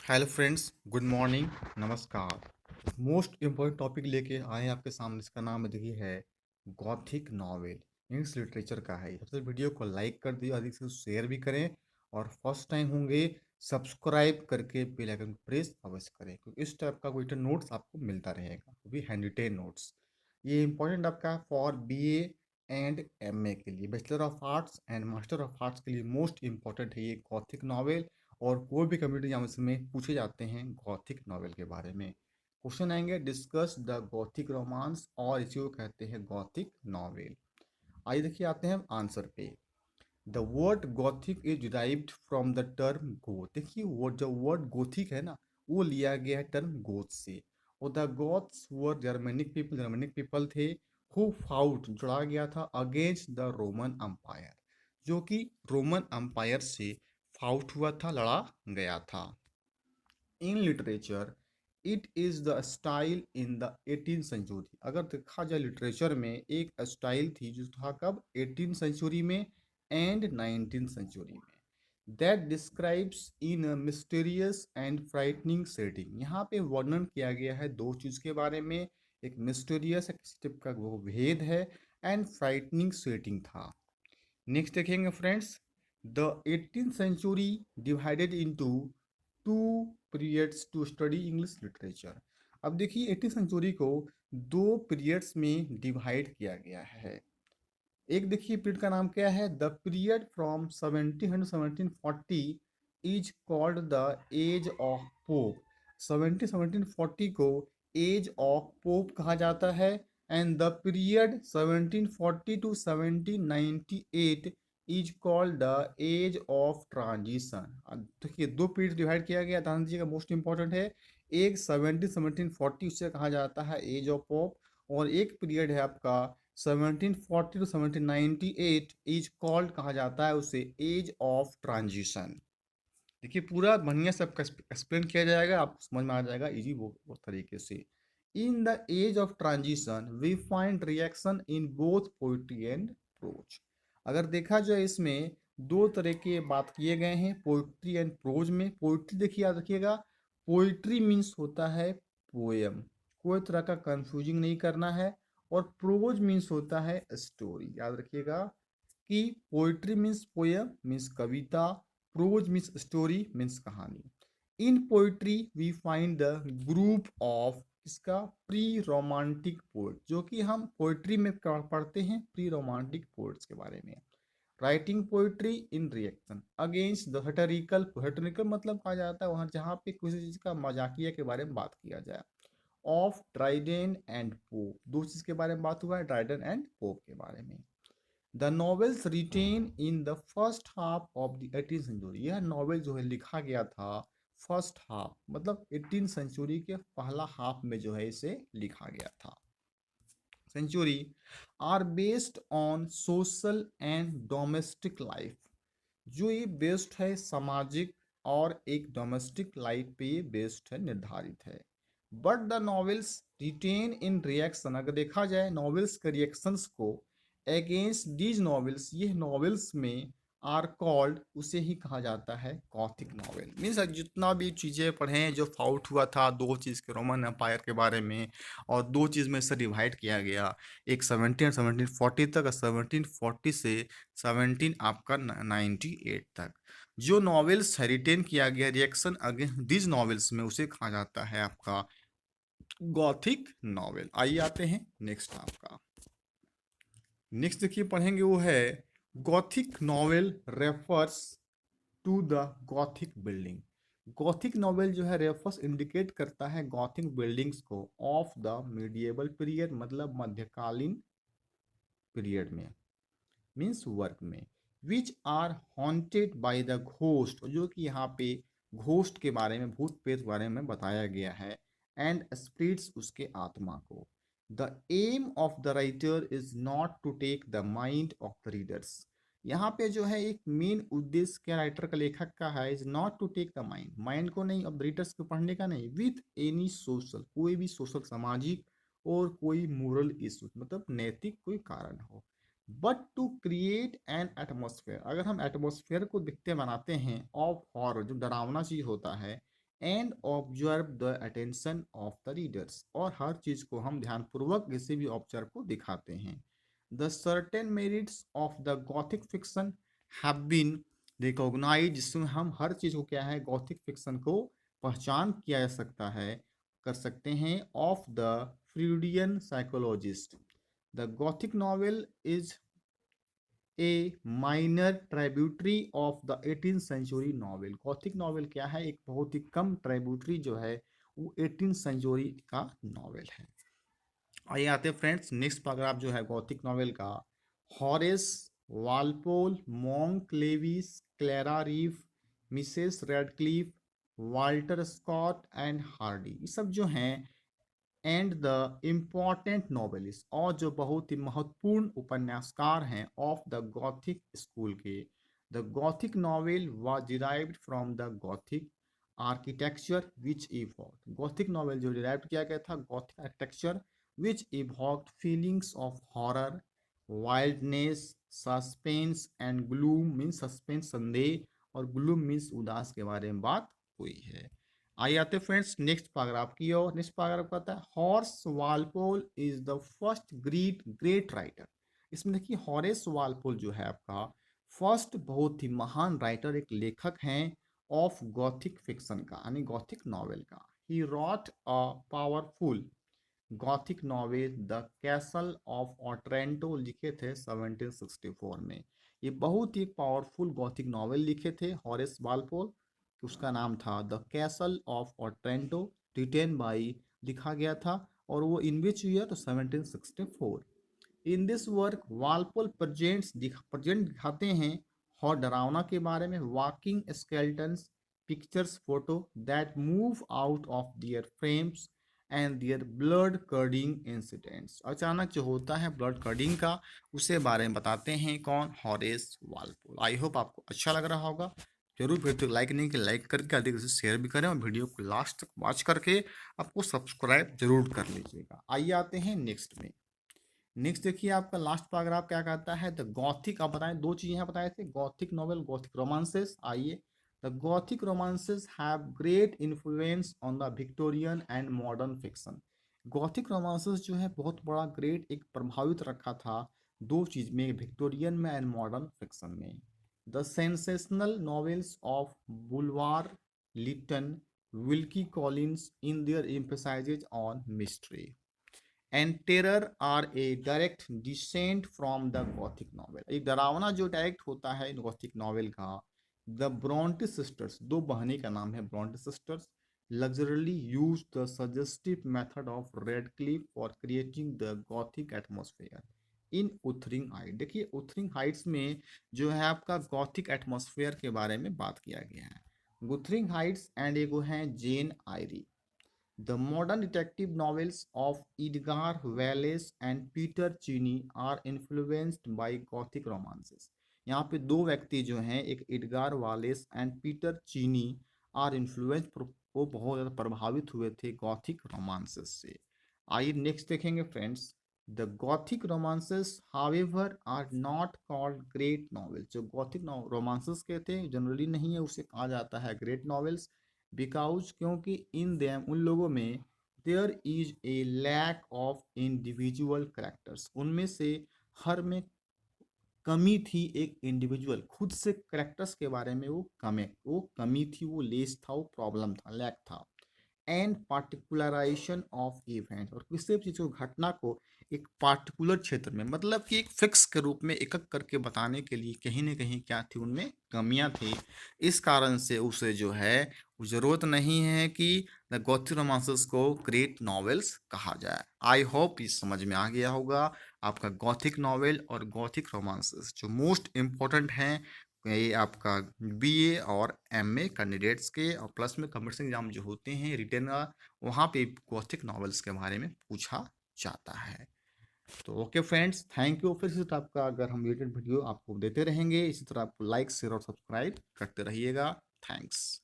Hello friends, good morning, नमस्कार। Most important topic लेके आए हैं आपके सामने। इसका नाम देखिए है गॉथिक नॉवेल। इंग्लिश लिटरेचर का है। सबसे वीडियो को लाइक कर दिए, अधिक से शेयर भी करें और फर्स्ट टाइम होंगे सब्सक्राइब करके बेल आइकन प्रेस अवश्य करें, क्योंकि इस टाइप का कोई नोट्स आपको मिलता रहेगा, वो भी हैंड रिटेन नोट्स। ये इंपॉर्टेंट आपका फॉर बीए एंड एमए के लिए, bachelor of arts and master of arts के लिए मोस्ट इंपॉर्टेंट है ये गॉथिक नॉवेल। और कोई भी कम्युनिटी एग्जाम में पूछे जाते हैं गॉथिक नॉवेल के बारे में। क्वेश्चन आएंगे, डिस्कस द गॉथिक रोमांस, और इसी को कहते हैं गॉथिक नॉवेल। आइए देखिए, आते हैं आंसर पे। The word Gothic is derived from the term Goth. देखिए वो जो वर्ड गोथिक है ना, वो लिया गया है टर्म गोथ से। और the Goths were Germanic people थे। हु फाउट जोड़ा गया था अगेंस्ट द रोमन अम्पायर, जो कि रोमन अम्पायर से फाउट हुआ था, लड़ा गया था। In literature it is the style in the 18th century. अगर देखा जाए लिटरेचर में एक स्टाइल थी जो था कब, 18th सेंचुरी में एंड 19th सेंचुरी में। That describes in a mysterious and frightening setting. यहाँ पे वर्णन किया गया है दो चीज के बारे में। एक मिस्टीरियस, एक स्टेप का वो भेद है, एंड फ्राइटनिंग सेटिंग था। नेक्स्ट देखेंगे friends, the 18th century divided into two periods to study English literature. अब देखिए 18th सेंचुरी को दो पीरियड्स में डिवाइड किया गया है। एक देखिए पीरियड का नाम क्या है, the period from 1700 1740 is called the age of Pope. 1740 को एज ऑफ पोप कहा जाता है। And the period 1740 to 1798 is called the age of transition. देखिए दो पीरियड डिवाइड किया गया, ध्यान दीजिएगा, मोस्ट इंपॉर्टेंट है। एक 1740 उसे कहा जाता है एज ऑफ पोप, और एक पीरियड है आपका 1740 टू 1798 इज कॉल्ड कहा जाता है उसे एज ऑफ ट्रांजिशन। देखिए पूरा बढ़िया से आपका एक्सप्लेन किया जाएगा, आप समझ में आ जाएगा इजी वो तरीके से। In the age of transition we find reaction in both poetry and prose. अगर देखा जाए इसमें दो तरह के बात किए गए हैं पोइट्री एंड प्रोज में। पोइट्री देखिए याद रखिएगा, पोइट्री मीन्स होता है पोएम, कोई तरह का कंफ्यूजिंग नहीं करना है। और प्रोज मीन्स होता है स्टोरी। याद रखिएगा कि पोइट्री मीन्स पोएम मीन्स कविता, प्रोज मीन्स स्टोरी मीन्स कहानी। In poetry we find the group of इसका प्री रोमांटिक पोएट, जो कि हम पोइट्री में पढ़ते हैं प्री रोमांटिक पोएट्स के बारे में। Writing poetry in reaction against the rhetorical. Rhetorical मतलब कहा जाता है वहाँ जहाँ पे किसी चीज़ का मजाकिया के बारे में बात किया जाए। ऑफ ड्राइडेन एंड पोप, दो चीज़ के बारे में बात हुआ है, ड्राइडेन एंड पोप के बारे में। The novels written in the first half of the 18th century. यह नॉवेल जो है लिखा गया था फर्स्ट हाफ, मतलब 18th सेंचुरी के पहला हाफ में जो है इसे लिखा गया था। Century are based on social and domestic life. जो ये बेस्ड है सामाजिक और एक डोमेस्टिक लाइफ पे ये बेस्ड है, निर्धारित है। But the novels written in reaction, अगर देखा जाए नॉवेल्स के रिएक्शंस को अगेंस्ट दीज नॉवेल्स, ये नॉवेल्स में आर कॉल्ड, उसे ही कहा जाता है गॉथिक नॉवेल। मीन्स जितना भी चीज़ें पढ़ें जो फाउट हुआ था दो चीज़ के रोमन एम्पायर के बारे में, और दो चीज़ में इसे डिवाइड किया गया, एक 1740 तक और 1740 से 17 आपका 98 तक। जो नॉवेल्स है रिटेन किया गया रिएक्शन अगेंस्ट दिस नॉवेल्स में, उसे कहा जाता है आपका गॉथिक नॉवेल। आइए आते हैं नेक्स्ट आपका। नेक्स्ट देखिए पढ़ेंगे वो है Gothic novel refers to the gothic building. Gothic novel जो है रेफर्स इंडिकेट करता है गॉथिक बिल्डिंग्स को ऑफ द मीडिएबल पीरियड, मतलब मध्यकालीन पीरियड में, मीन्स वर्क में। Which are haunted by the ghost, जो कि यहाँ पे घोस्ट के बारे में, भूत प्रेत के बारे में बताया गया है, एंड स्पिरिट्स उसके आत्मा को। The aim of the writer is not to take the mind of the readers. यहाँ पे जो है एक मेन उद्देश्य क्या राइटर का, लेखक का है, is not to take the mind, mind को नहीं, ऑफ द रीडर्स को पढ़ने का नहीं, विथ एनी सोशल, कोई भी सोशल सामाजिक और कोई मोरल इशू, मतलब नैतिक कोई कारण हो, but to create an atmosphere. अगर हम एटमोसफेयर को दिखते बनाते हैं ऑफ हॉरर, जो डरावना चीज होता है, and observe the attention of the readers, और हर चीज को हम ध्यानपूर्वक किसी भी ऑब्जर्व को दिखाते हैं। The certain merits of the gothic fiction have been recognize, जिसमें हम हर चीज को क्या है गॉथिक फिक्शन को पहचान किया जा सकता है, कर सकते हैं, of the Freudian psychologist. The Gothic novel is a minor tributary of the 18th century novel. Gothic novel क्या है, एक बहुत ही कम ट्राइब्यूटरी जो है वो 18th सेंचुरी का नॉवेल है। आइए आते हैं फ्रेंड्स नेक्स्ट पैराग्राफ जो है गॉथिक नॉवेल का। Horace Walpole, Monk Lewis, Clara Reeve, Mrs Radcliffe, Walter Scott and Hardy, ये सब जो हैं एंड द इम्पॉर्टेंट नॉवेलिस्ट, और जो बहुत ही महत्वपूर्ण उपन्यासकार हैं ऑफ द गॉथिक स्कूल के। The Gothic novel was derived from the Gothic architecture which evoked, Gothic novel जो डिराइव किया गया था Gothic architecture which evoked feelings of horror, wildness, suspense and gloom, means suspense संदेह, और gloom means उदास के बारे में बात हुई है। आइए आते फ्रेंड्स नेक्स्ट पैराग्राफ की ओर। नेक्स्ट पैराग्राफ कहता है horse Walpole is the first great great writer. इसमें देखिए हॉरेस वालपोल जो है आपका फर्स्ट बहुत ही महान राइटर, एक लेखक हैं ऑफ गॉथिक फिक्शन का, यानी गॉथिक नॉवेल का। He wrote a powerful Gothic novel the castle of Otranto, लिखे थे 1764 में। ये बहुत ही पावरफुल गॉथिक नॉवेल लिखे थे हॉरेस वालपोल, उसका नाम था the castle of Otranto, written by, लिखा गया था, और वो इन विच ईयर तो 1764। In this work Walpole present दिखाते हैं और डरावना के बारे में, walking skeletons pictures photo that move out of their frames and their blood curdling incidents, अचानक जो होता है ब्लड कर्डिंग का, उसे बारे में बताते हैं कौन, हॉरेस वालपोल। आई होप आपको अच्छा लग रहा होगा। जरूर वीडियो को लाइक नहीं कि लाइक करके अधिक से शेयर भी करें, और वीडियो को लास्ट तक वॉच करके आपको सब्सक्राइब जरूर कर लीजिएगा। आइए आते हैं नेक्स्ट में। नेक्स्ट देखिए आपका लास्ट पैराग्राफ क्या कहता है, द गॉथिक, आप बताएं दो चीजें यहाँ बताए थे, गॉथिक नॉवेल गॉथिक रोमांसेस। आइए, the gothic romances have great influence on the Victorian and modern fiction. Gothic romances जो है बहुत बड़ा ग्रेट एक प्रभावित रखा था दो चीज में, विक्टोरियन में एंड मॉडर्न फिक्शन में। The sensational novels of Bulwer Lytton, Wilkie Collins in their emphasizes on mystery and terror are a direct descent from the Gothic novel. एक डरावना जो डायरेक्ट होता है गॉथिक नॉवेल का। द ब्रॉन्टे सिस्टर्स, दो बहनें का नाम है Bronte sisters, luxuriously use the suggestive method of Radcliffe for creating the Gothic atmosphere in Wuthering Height. देखिए उथरिंग हाइट्स में जो है आपका गॉथिक एटमॉस्फेयर के बारे में बात किया गया है। उथरिंग हाइट्स एंड एगो है जेन आयरी। The modern detective novels of Edgar Wallace and Peter Cheney are influenced by Gothic romances. यहाँ पे दो व्यक्ति जो हैं, एक एडगार वालेस एंड पीटर चीनी, आर इन्फ्लुएंस, वो बहुत ज़्यादा प्रभावित हुए थे गॉथिक रोमांसेस से। आइए नेक्स्ट देखेंगे friends. The gothic romances however are not called great novels. जो गॉथिक रोमांसेस के थे जनरली नहीं है उसे कहा जाता है ग्रेट नॉवेल्स, बिकॉज क्योंकि इन देम उन लोगों में there is a lack of individual characters, उनमें से हर में कमी थी, एक इंडिविजुअल खुद से करेक्टर्स के बारे में वो कमी थी, वो लेस था, वो प्रॉब्लम था, लैक था। एंड पार्टिकुलराइजेशन ऑफ इवेंट, और किसी भी चीज़ को घटना को एक पार्टिकुलर क्षेत्र में, मतलब कि एक फिक्स के रूप में एक एक करके बताने के लिए कहीं ना कहीं क्या थी, उनमें कमियां थी। इस कारण से उसे जो है ज़रूरत नहीं है कि द गॉथिक रोमांसेस को ग्रेट नॉवेल्स कहा जाए। आई होप ये समझ में आ गया होगा आपका गॉथिक नॉवेल और गॉथिक रोमांसेस जो मोस्ट इम्पोर्टेंट हैं, ये आपका बीए और एमए कैंडिडेट्स के, और प्लस में कॉम्पिटिशन एग्जाम जो होते हैं रिटर्न का, वहाँ पे गॉथिक नॉवेल्स के बारे में पूछा जाता है। तो ओके फ्रेंड्स, थैंक यू। फिर इसी तरह आपका अगर हम रिलेटेड वीडियो आपको देते रहेंगे, इसी तरह आपको लाइक शेयर और सब्सक्राइब करते रहिएगा। थैंक्स।